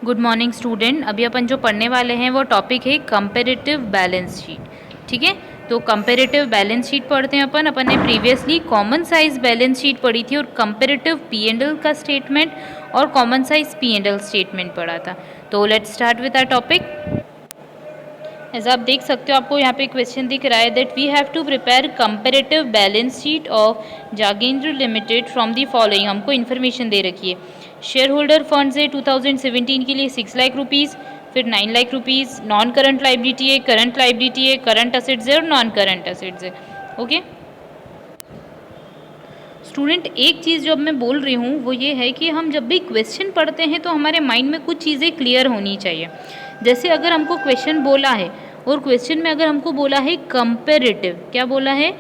Good morning student. अभी अपन जो पढ़ने वाले हैं वो टॉपिक है कंपैरेटिव बैलेंस शीट। ठीक है, तो कंपैरेटिव बैलेंस शीट पढ़ते हैं। अपन ने previously common size balance sheet पढ़ी थी और कंपैरेटिव पी एंड एल का स्टेटमेंट और common size P and L statement पढ़ा था। तो let's start with our topic. ऐसा आप देख सकते हो, आपको यहाँ पे क्वेश्चन दिख रहा है that we have to prepare comparative balance sheet of Jagendra limited from the following. हमको इन्फॉर्मेशन दे रखी है। शेयर होल्डर फंड्स है 2017 के लिए 6 लाख रुपीज़, फिर 9 lakh rupees, non current liability है, करंट लाइबिलिटी है, करंट असेट्स है और नॉन करंट असेट्स है। ओके स्टूडेंट, एक चीज़ जो अब मैं बोल रही हूँ वो ये है कि हम जब भी क्वेश्चन पढ़ते हैं तो हमारे माइंड में कुछ चीज़ें क्लियर होनी चाहिए। जैसे अगर हमको क्वेश्चन बोला है और क्वेश्चन में अगर हमको बोला है कंपैरेटिव, क्या बोला है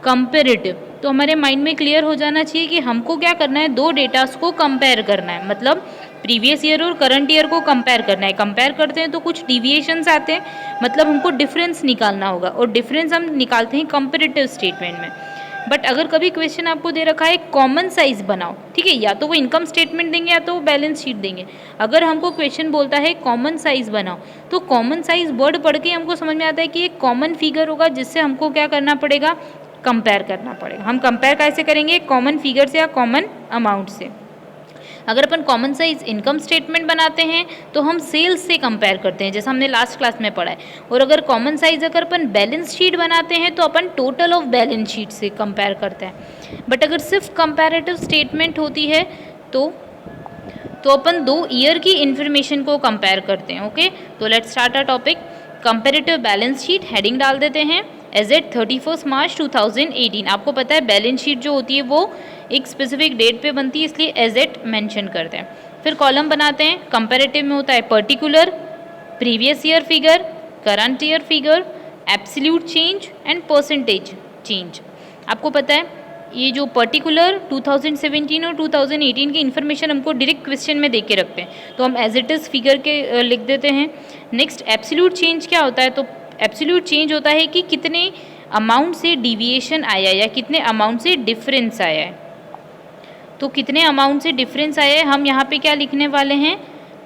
कंपैरेटिव, तो हमारे माइंड में क्लियर हो जाना चाहिए कि हमको क्या करना है, दो डेटास को कंपेयर करना है। मतलब प्रीवियस ईयर और करंट ईयर को कंपेयर करना है। कंपेयर करते हैं तो कुछ डिविएशंस आते हैं, मतलब हमको डिफरेंस निकालना होगा और डिफरेंस हम निकालते हैं कंपैरेटिव स्टेटमेंट में। बट अगर कभी क्वेश्चन आपको दे रखा है कॉमन साइज बनाओ, ठीक है, या तो वो इनकम स्टेटमेंट देंगे या तो वो बैलेंस शीट देंगे। अगर हमको क्वेश्चन बोलता है कॉमन साइज बनाओ, तो कॉमन साइज वर्ड पढ़ के हमको समझ में आता है कि एक कॉमन फिगर होगा जिससे हमको क्या करना पड़ेगा, कंपेयर करना पड़ेगा। हम कंपेयर कैसे करेंगे, कॉमन फिगर से या कॉमन अमाउंट से। अगर अपन कॉमन साइज इनकम स्टेटमेंट बनाते हैं तो हम सेल्स से कंपेयर करते हैं, जैसा हमने लास्ट क्लास में पढ़ा है। और अगर कॉमन साइज अगर अपन बैलेंस शीट बनाते हैं तो अपन टोटल ऑफ बैलेंस शीट से कंपेयर करते हैं। बट अगर सिर्फ कंपैरेटिव स्टेटमेंट होती है तो अपन 2 ईयर की इंफॉर्मेशन को कंपेयर करते हैं। ओके, तो let's start our topic. Comparative balance sheet heading डाल देते हैं एज एट 31 मार्च 2018। आपको पता है बैलेंस शीट जो होती है वो एक स्पेसिफिक डेट पे बनती है, इसलिए एज एट मेंशन करते हैं। फिर कॉलम बनाते हैं। कंपैरेटिव में होता है particular, previous year figure, current year figure, absolute change and percentage change. आपको पता है ये जो पर्टिकुलर 2017 और 2018 की इन्फॉर्मेशन हमको डायरेक्ट क्वेश्चन में दे के रखते हैं, तो हम एज इट इज़ फिगर के लिख देते हैं। नेक्स्ट एब्सोल्यूट चेंज क्या होता है, तो एब्सोल्यूट चेंज होता है कि कितने अमाउंट से डिविएशन आया या कितने अमाउंट से डिफरेंस आया है। तो कितने अमाउंट से डिफरेंस आया है, हम यहाँ पे क्या लिखने वाले हैं,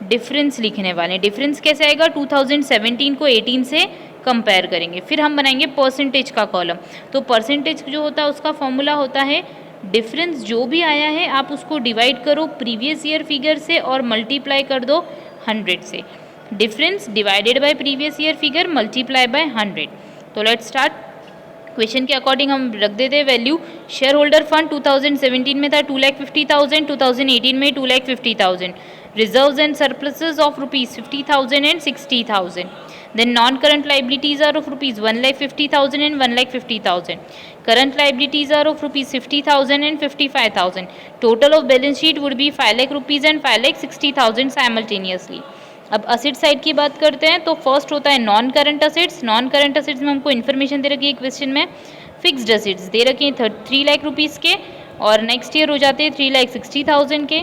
डिफरेंस लिखने वाले हैं। डिफरेंस कैसे आएगा, 2017 को 18 से कंपेयर करेंगे। फिर हम बनाएंगे परसेंटेज का कॉलम। तो परसेंटेज जो होता है उसका फॉर्मूला होता है डिफरेंस जो भी आया है आप उसको डिवाइड करो प्रीवियस ईयर फिगर से और मल्टीप्लाई कर दो 100 से। Difference divided by previous year figure multiply by 100। तो लेट्स स्टार्ट। क्वेश्चन के अकॉर्डिंग हम रख देते हैं वैल्यू। शेयर होल्डर फंड 2017 में था 2,50,000, 2018 में 2,50,000। Reserves and surpluses of ₹50,000 and 60,000। Then non-current liabilities are of ₹1,50,000 and 1,50,000. Current liabilities are of ₹50,000 and 55,000. Total of balance sheet would be 5 lakh rupees and 5,60,000 simultaneously. अब asset side की बात करते हैं तो first होता है non current assets. Non current assets में हमको इन्फॉर्मेशन दे रखी है क्वेश्चन में। फिक्स्ड असेट्स दे रखे हैं 3 लाख रुपीज़ के और नेक्स्ट ईयर हो जाते हैं 3,60,000 के।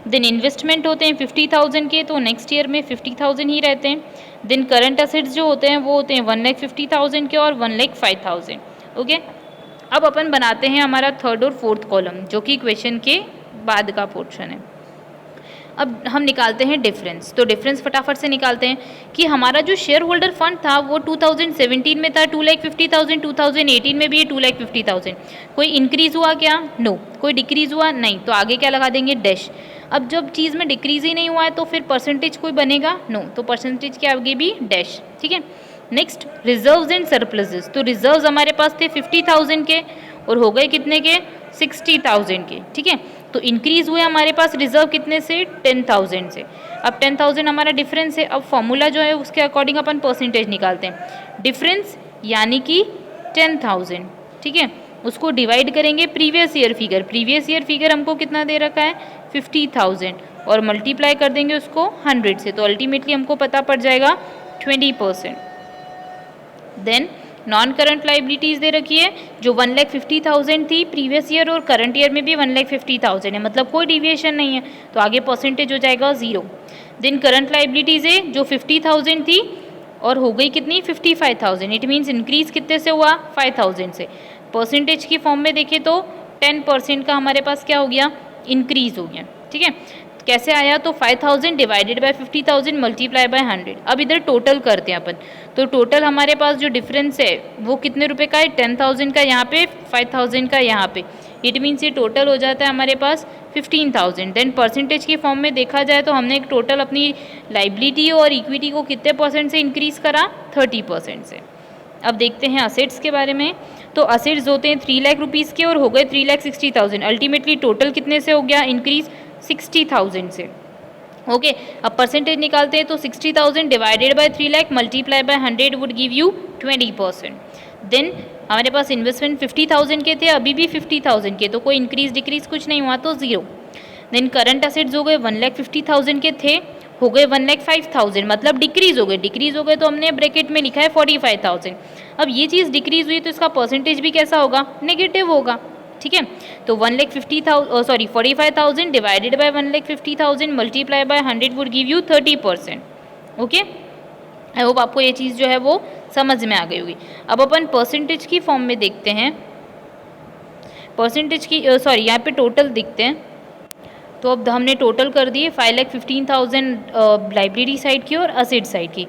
देन इन्वेस्टमेंट होते हैं 50,000 के, तो नेक्स्ट ईयर में 50,000 ही रहते हैं। देन करंट असेट्स जो होते हैं वो होते हैं 1,50,000 के और 1,05,000। ओके, अब अपन बनाते हैं हमारा थर्ड और फोर्थ कॉलम जो कि क्वेश्चन के बाद का पोर्शन है। अब हम निकालते हैं डिफरेंस। तो डिफरेंस फटाफट से निकालते हैं कि हमारा जो शेयर होल्डर फंड था वो 2017 में था 2,50,000, 2018 में भी है 2,50,000। कोई इंक्रीज़ हुआ क्या, नो। कोई डिक्रीज़ हुआ, नहीं। तो आगे क्या लगा देंगे, डैश। अब जब चीज़ में डिक्रीज़ ही नहीं हुआ है तो फिर परसेंटेज कोई बनेगा, नो। तो परसेंटेज के आगे भी डैश, ठीक है। Next reserves and surpluses. तो रिजर्व्स हमारे पास थे 50,000 के और हो गए कितने के, 60,000 के, ठीक है। तो इंक्रीज़ हुए हमारे पास रिजर्व कितने से, 10,000 से। अब 10,000 हमारा डिफरेंस है। अब फॉर्मूला जो है उसके अकॉर्डिंग अपन परसेंटेज निकालते हैं। डिफरेंस यानी कि 10,000, ठीक है, उसको डिवाइड करेंगे previous year figure. Previous year figure हमको कितना दे रखा है, 50,000 और मल्टीप्लाई कर देंगे उसको 100 से, तो अल्टीमेटली हमको पता पड़ जाएगा 20%। देन नॉन करंट लाइबिलिटीज़ दे रखी है जो 1,50,000 थी प्रीवियस ईयर और करंट ईयर में भी 1,50,000 है, मतलब कोई डिविएशन नहीं है, तो आगे परसेंटेज हो जाएगा 0। देन करंट लाइबिलिटीज़ है जो 50,000 थी और हो गई कितनी, 55,000। इट मीन्स इंक्रीज़ कितने से हुआ, 5,000 से। परसेंटेज की फॉर्म में देखें तो 10% का हमारे पास क्या हो गया, इंक्रीज़ हो गया, ठीक है। कैसे आया, तो 5000 डिवाइडेड बाय 50,000 मल्टीप्लाई बाय 100। अब इधर टोटल करते हैं अपन, तो टोटल हमारे पास जो डिफरेंस है वो कितने रुपए का है, 10,000 का यहाँ पे, 5,000 का यहाँ पे। इट मीन्स ये टोटल हो जाता है हमारे पास 15,000। देन परसेंटेज के फॉर्म में देखा जाए तो हमने एक टोटल अपनी लाइबिलिटी और इक्विटी को कितने परसेंट से इंक्रीज़ करा, 30% से। अब देखते हैं असेट्स के बारे में। तो असेट्स होते हैं 3 लाख रुपीज़ के और हो गए 3,60,000। अल्टीमेटली टोटल कितने से हो गया इंक्रीज, 60,000 से। ओके, अब परसेंटेज निकालते हैं तो 60,000 divided by 3 lakh multiply by 100 would give you 20%। Then हमारे पास इन्वेस्टमेंट 50,000 के थे, अभी भी 50,000 के, तो कोई इंक्रीज डिक्रीज कुछ नहीं हुआ, तो 0। देन करंट असेट्स हो गए 1,50,000 के थे, हो गए 1,05,000, मतलब डिक्रीज हो गए तो हमने ब्रैकेट में लिखा है 45,000। अब ये चीज़ डिक्रीज हुई तो इसका परसेंटेज भी कैसा होगा, नेगेटिव होगा। ठीक है, तो 45,000 divided by 1,50,000 multiply by 100 would give you 30%। Okay, I hope आपको ये चीज़ जो है वो समझ में आ गई होगी। अब अपन परसेंटेज की फॉर्म में देखते हैं, परसेंटेज की यहाँ पे टोटल देखते हैं। तो अब हमने टोटल कर दिए 5,15,000 लाइब्रेरी साइड की और असेट साइड की।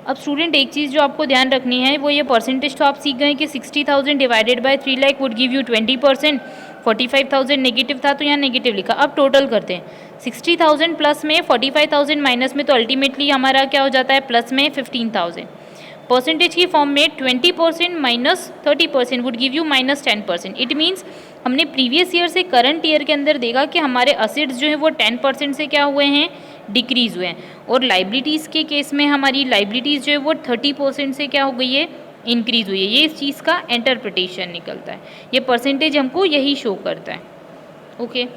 अब स्टूडेंट एक चीज़ जो आपको ध्यान रखनी है वो ये परसेंटेज तो आप सीख गए कि 60,000 divided by 3 lakh would give you 20%। 45,000 negative था तो यहाँ नेगेटिव लिखा। अब टोटल करते हैं, 60,000 प्लस में 45,000 माइनस में, तो अल्टीमेटली हमारा क्या हो जाता है, प्लस में 15,000। परसेंटेज की फॉर्म में 20% minus 30% would give you minus 10%। It means हमने प्रीवियस ईयर से करंट ईयर के अंदर देखा कि हमारे असेट्स जो है वो 10% से क्या हुए हैं, डिक्रीज हुए हैं, और लाइबिलिटीज़ के केस में हमारी लाइबिलिटीज़ जो है वो 30% से क्या हो गई है, इंक्रीज हुई है। ये इस चीज़ का इंटरप्रिटेशन निकलता है, ये परसेंटेज हमको यही शो करता है। ओके।